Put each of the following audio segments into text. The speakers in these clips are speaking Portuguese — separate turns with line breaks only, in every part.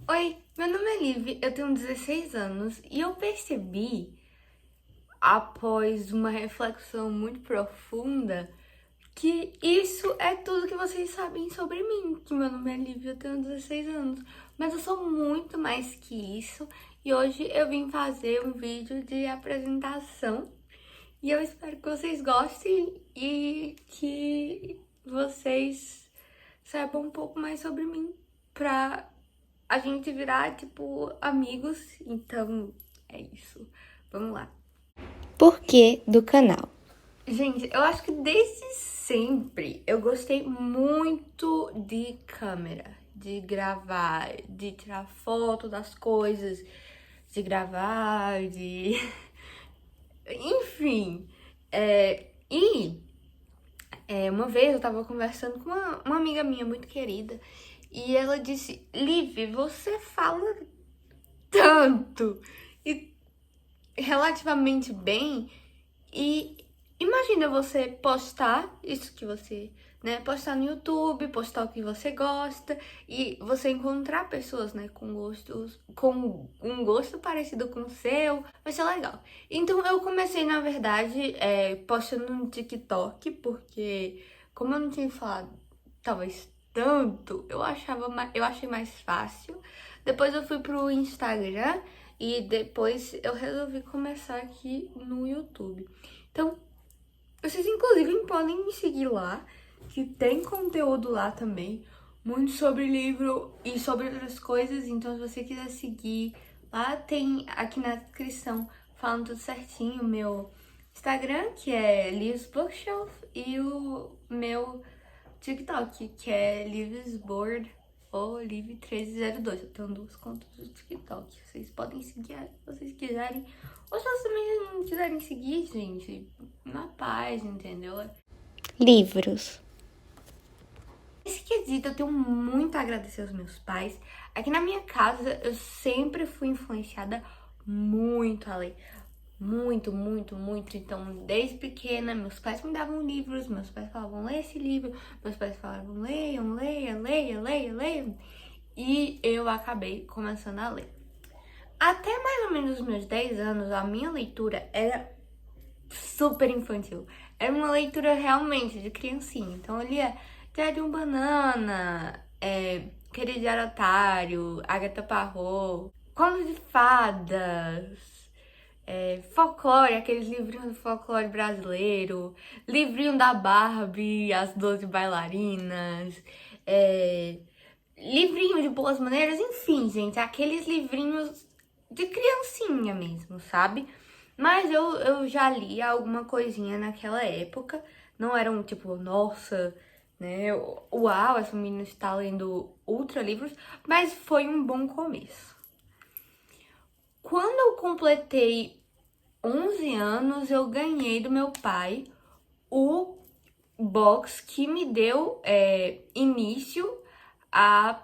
Oi, meu nome é Liv, eu tenho 16 anos e eu percebi, após uma reflexão muito profunda, que isso é tudo que vocês sabem sobre mim, que meu nome é Liv, eu tenho 16 anos. Mas eu sou muito mais que isso e hoje eu vim fazer um vídeo de apresentação e eu espero que vocês gostem e que vocês saibam um pouco mais sobre mim pra a gente virar, tipo, amigos. Então, é isso. Vamos lá.
Porquê do canal?
Gente, eu acho que desde sempre eu gostei muito de câmera, de gravar, de tirar foto das coisas, de gravar, de... Enfim. Uma vez eu tava conversando com uma amiga minha muito querida e ela disse: Liv, você fala tanto e relativamente bem. E imagina você postar isso que você, né, postar no YouTube, postar o que você gosta e você encontrar pessoas, né, com um gosto parecido com o seu, vai ser legal. Então eu comecei, na verdade, postando no TikTok, porque como eu não tinha falado talvez tanto, eu achei mais fácil. Depois eu fui pro Instagram e depois eu resolvi começar aqui no YouTube. Então, vocês inclusive podem me seguir lá, que tem conteúdo lá também, muito sobre livro e sobre outras coisas. Então, se você quiser seguir, lá tem aqui na descrição falando tudo certinho, o meu Instagram, que é Livs Bookshelf, e o meu TikTok, que é Livsboard ou Liv1302. Eu tenho duas contas do TikTok. Vocês podem seguir se vocês quiserem. Ou se vocês também não quiserem seguir, gente, na paz, entendeu?
Livros.
Nesse quesito, eu tenho muito a agradecer aos meus pais. Aqui na minha casa, eu sempre fui influenciada muito a ler. Muito, muito, muito. Então, desde pequena, meus pais me davam livros, meus pais falavam, lê esse livro, meus pais falavam, leiam, leia, leia, leia, leia. E eu acabei começando a ler. Até mais ou menos os meus 10 anos, a minha leitura era super infantil. Era uma leitura realmente de criancinha. Então eu lia Diário de um Banana, Aquele Diário Otário, Agatha Parrot, Contos de Fadas, folclore, aqueles livrinhos do folclore brasileiro, livrinho da Barbie, As 12 Bailarinas, livrinho de boas maneiras, enfim, gente, aqueles livrinhos de criancinha mesmo, sabe? Mas eu já li alguma coisinha naquela época, não era um tipo, nossa, né, uau, essa menina está lendo ultra livros, mas foi um bom começo. Quando eu completei 11 anos, eu ganhei do meu pai o box que me deu início a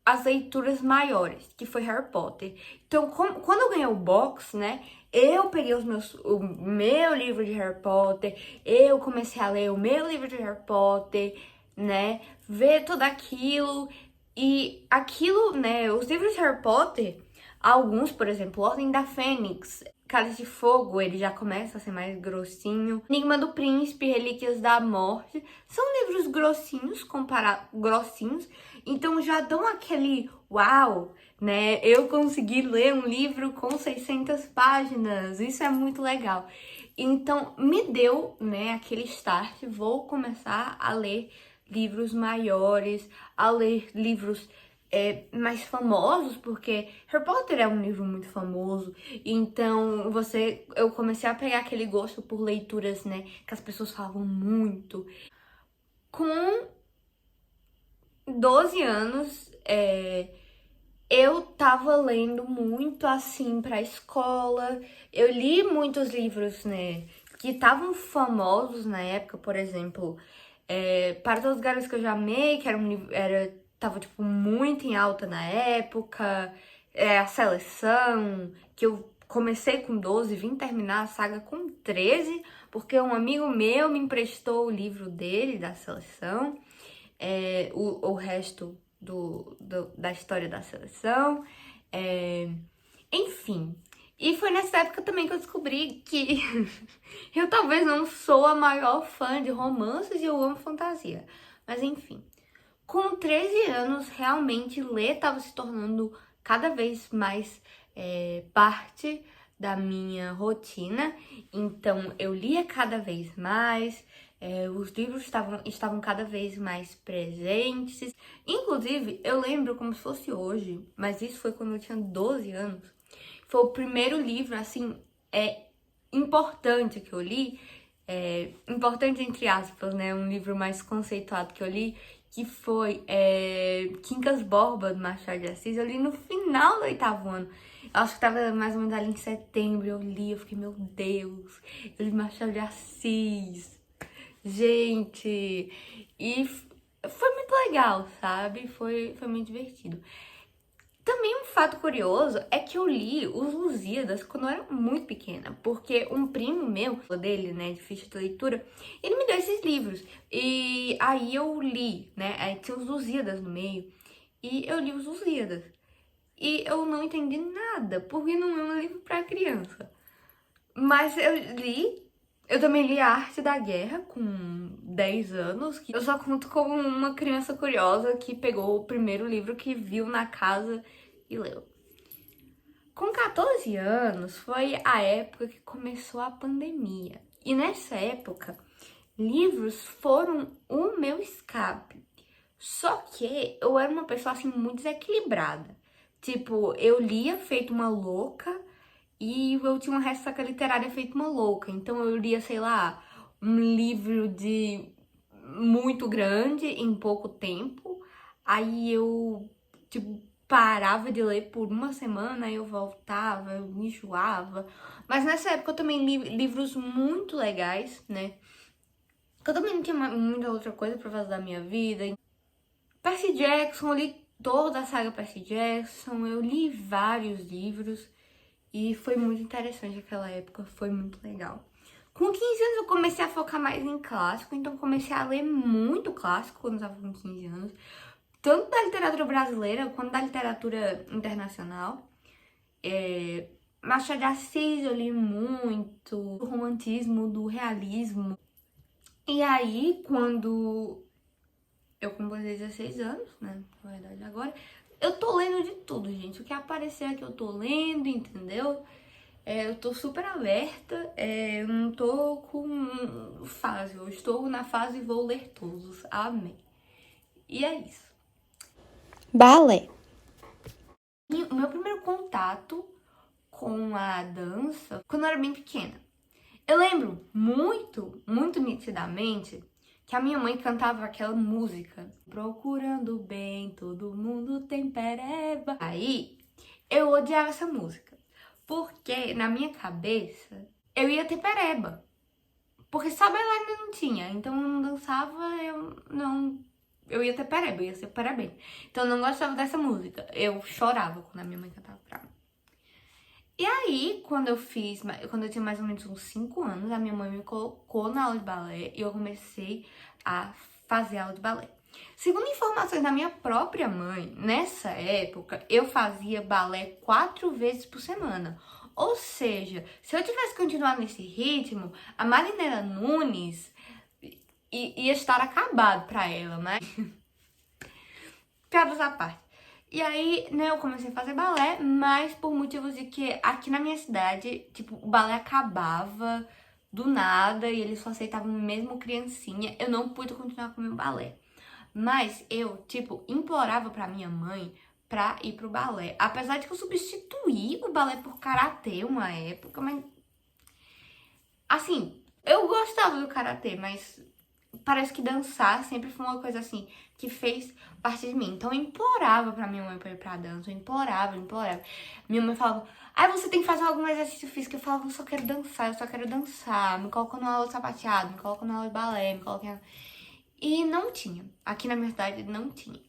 as leituras maiores, que foi Harry Potter. Então, quando eu ganhei o box, né, eu peguei o meu livro de Harry Potter, eu comecei a ler o meu livro de Harry Potter, né, ver tudo aquilo, e aquilo, né, os livros de Harry Potter, alguns, por exemplo, Ordem da Fênix, Cálice de Fogo, ele já começa a ser mais grossinho. Enigma do Príncipe, Relíquias da Morte, são livros grossinhos, então já dão aquele uau, né? Eu consegui ler um livro com 600 páginas, isso é muito legal. Então me deu, né, aquele start, vou começar a ler livros maiores, a ler livros mais famosos, porque Harry Potter é um livro muito famoso, então eu comecei a pegar aquele gosto por leituras, né, que as pessoas falam muito. Com 12 anos, eu tava lendo muito assim pra escola. Eu li muitos livros, né, que estavam famosos na época, por exemplo, Para Todos os Garotos que Eu Já Amei, que era um livro, tava tipo muito em alta na época. A Seleção, que eu comecei com 12, vim terminar a saga com 13, porque um amigo meu me emprestou o livro dele, da Seleção. o resto da história da seleção. Enfim. E foi nessa época também que eu descobri que eu talvez não sou a maior fã de romances e eu amo fantasia. Mas enfim. Com 13 anos, realmente ler estava se tornando cada vez mais parte da minha rotina. Então, eu lia cada vez mais, os livros estavam cada vez mais presentes. Inclusive, eu lembro como se fosse hoje, mas isso foi quando eu tinha 12 anos. Foi o primeiro livro, assim, importante que eu li. Importante entre aspas, né? Um livro mais conceituado que eu li, que foi Quincas Borba, do Machado de Assis. Eu li no final do 8º ano. Eu acho que tava mais ou menos ali em setembro. Eu li, eu fiquei, meu Deus, eu li Machado de Assis. Gente, e foi muito legal, sabe? Foi muito divertido. Também um fato curioso é que eu li os Lusíadas quando eu era muito pequena, porque um primo meu, dele, né, de ficha de leitura, ele me deu esses livros. E aí eu li, né, aí tinha os Lusíadas no meio, e eu li os Lusíadas. E eu não entendi nada, porque não é um livro pra criança. Mas eu li, eu também li A Arte da Guerra com 10 anos, que eu só conto como uma criança curiosa que pegou o primeiro livro que viu na casa e leu. Com 14 anos foi a época que começou a pandemia. E nessa época, livros foram o meu escape. Só que eu era uma pessoa assim muito desequilibrada. Tipo, eu lia feito uma louca e eu tinha uma ressaca literária feito uma louca. Então eu lia, sei lá, um livro de muito grande em pouco tempo. Aí eu, tipo, parava de ler por uma semana, aí eu voltava, eu me enjoava. Mas nessa época eu também li livros muito legais, né? Eu também não tinha muita outra coisa pra fazer da minha vida. Percy Jackson, eu li toda a saga Percy Jackson, eu li vários livros e foi muito interessante aquela época, foi muito legal. Com 15 anos eu comecei a focar mais em clássico, então comecei a ler muito clássico quando eu tava com 15 anos. Tanto da literatura brasileira quanto da literatura internacional. Machado de Assis eu li muito, do romantismo, do realismo. E aí, quando eu completei 16 anos, né, na verdade agora, eu tô lendo de tudo, gente. O que aparecer aqui eu tô lendo, entendeu? Eu tô super aberta, eu não tô com fase, eu estou na fase e vou ler todos, amém. E é isso.
Balé.
E o meu primeiro contato com a dança quando eu era bem pequena. Eu lembro muito nitidamente que a minha mãe cantava aquela música. Procurando bem, todo mundo tem pereba. Aí eu odiava essa música, porque na minha cabeça eu ia ter pereba. Porque só bailarina não tinha, então eu não dançava, eu ia ter pereba, eu ia ser parabéns. Então eu não gostava dessa música. Eu chorava quando a minha mãe cantava pra mim. E aí, quando eu tinha mais ou menos uns 5 anos, a minha mãe me colocou na aula de balé e eu comecei a fazer aula de balé. Segundo informações da minha própria mãe, nessa época eu fazia balé 4 vezes por semana. Ou seja, se eu tivesse continuado nesse ritmo, a Marinela Nunes ia estar acabado pra ela, mas piadas à parte. E aí, né, eu comecei a fazer balé, mas por motivos de que aqui na minha cidade, tipo, o balé acabava do nada e eles só aceitavam mesmo criancinha, eu não pude continuar com o meu balé. Mas eu, tipo, implorava pra minha mãe pra ir pro balé. Apesar de que eu substituí o balé por karatê uma época, mas... Assim, eu gostava do karatê, mas parece que dançar sempre foi uma coisa assim que fez parte de mim. Então eu implorava pra minha mãe pra ir pra dança, eu implorava. Minha mãe falava, você tem que fazer algum exercício físico. Eu falava, eu só quero dançar, me coloca numa aula de sapateado, me coloca numa aula de balé, me coloca... E não tinha, aqui na minha cidade não tinha.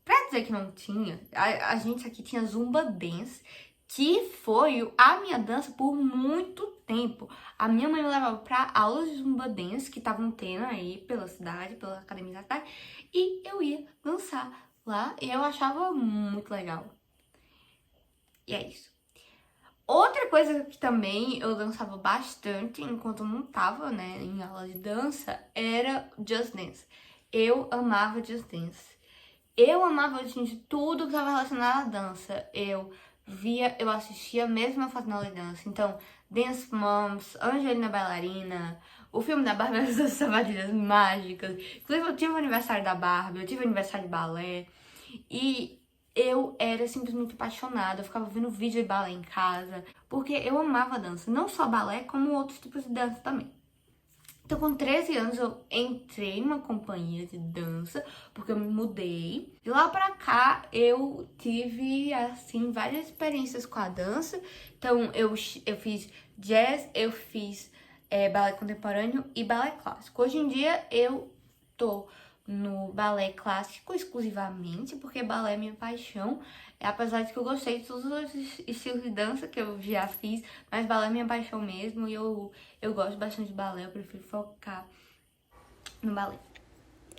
Pra dizer que não tinha, a gente aqui tinha Zumba Dance, que foi a minha dança por muito tempo. A minha mãe me levava pra aulas de Zumba Dance que estavam tendo aí pela cidade, pela academia da cidade, e eu ia dançar lá e eu achava muito legal. E é isso. Outra coisa que também eu dançava bastante enquanto eu não tava, né, em aula de dança, era Just Dance. Eu amava Just Dance. Eu amava, gente, tudo que estava relacionado à dança. Eu assistia mesmo eu fazendo aula de dança. Então, Dance Moms, Angelina Bailarina, o filme da Barbie e as Sapatilhas Mágicas. Inclusive, eu tive o aniversário da Barbie, eu tive o aniversário de balé. E eu era simplesmente apaixonada. Eu ficava vendo vídeo de balé em casa, porque eu amava dança. Não só balé, como outros tipos de dança também. Então, com 13 anos, eu entrei numa companhia de dança, porque eu me mudei. De lá pra cá, eu tive, assim, várias experiências com a dança. Então, eu fiz jazz, eu fiz balé contemporâneo e balé clássico. Hoje em dia, eu tô no balé clássico exclusivamente, porque balé é minha paixão. Apesar de que eu gostei de todos os estilos de dança que eu já fiz, mas balé é minha paixão mesmo e eu gosto bastante de balé, eu prefiro focar no balé.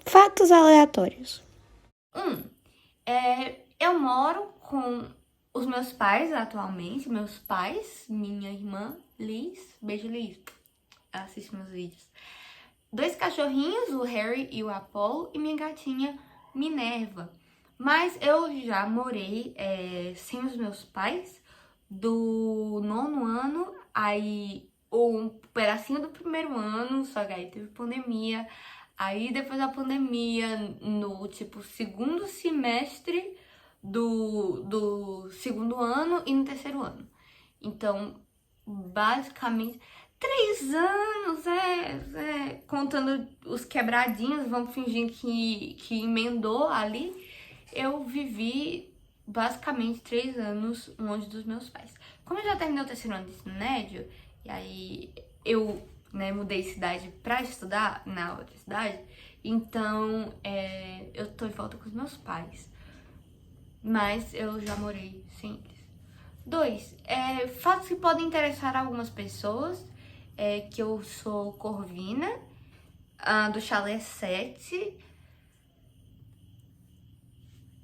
Fatos aleatórios.
Eu moro com os meus pais atualmente, meus pais, minha irmã Liz, beijo Liz, ela assiste meus vídeos. 2 cachorrinhos, o Harry e o Apollo, e minha gatinha Minerva. Mas eu já morei sem os meus pais do 9º ano, aí um pedacinho do 1º ano, só que aí teve pandemia. Aí depois da pandemia, no tipo 2º semestre do 2º ano e no 3º ano. Então, basicamente, 3 anos, contando os quebradinhos, vamos fingir que emendou ali. Eu vivi basicamente 3 anos longe dos meus pais. Como eu já terminei o 3º ano de ensino médio, e aí eu mudei de cidade pra estudar na outra cidade, então eu tô de volta com os meus pais. Mas eu já morei sem eles. 2, fatos que podem interessar algumas pessoas, que eu sou corvina, do chalé 7,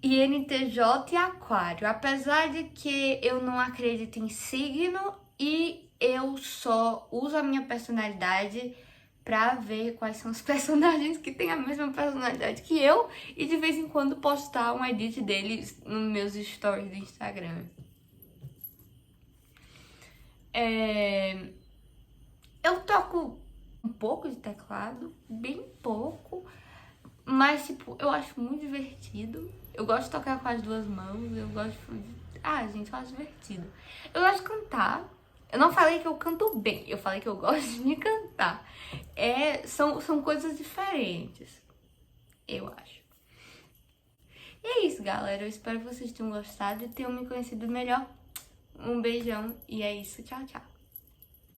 INTJ e aquário. Apesar de que eu não acredito em signo e eu só uso a minha personalidade pra ver quais são os personagens que têm a mesma personalidade que eu e de vez em quando postar um edit deles nos meus stories do Instagram. Eu toco um pouco de teclado, bem pouco, mas tipo, eu acho muito divertido. Eu gosto de tocar com as 2 mãos, eu gosto de... gente, eu acho divertido. Eu gosto de cantar. Eu não falei que eu canto bem, eu falei que eu gosto de cantar. São coisas diferentes, eu acho. E é isso, galera. Eu espero que vocês tenham gostado e tenham me conhecido melhor. Um beijão e é isso. Tchau, tchau.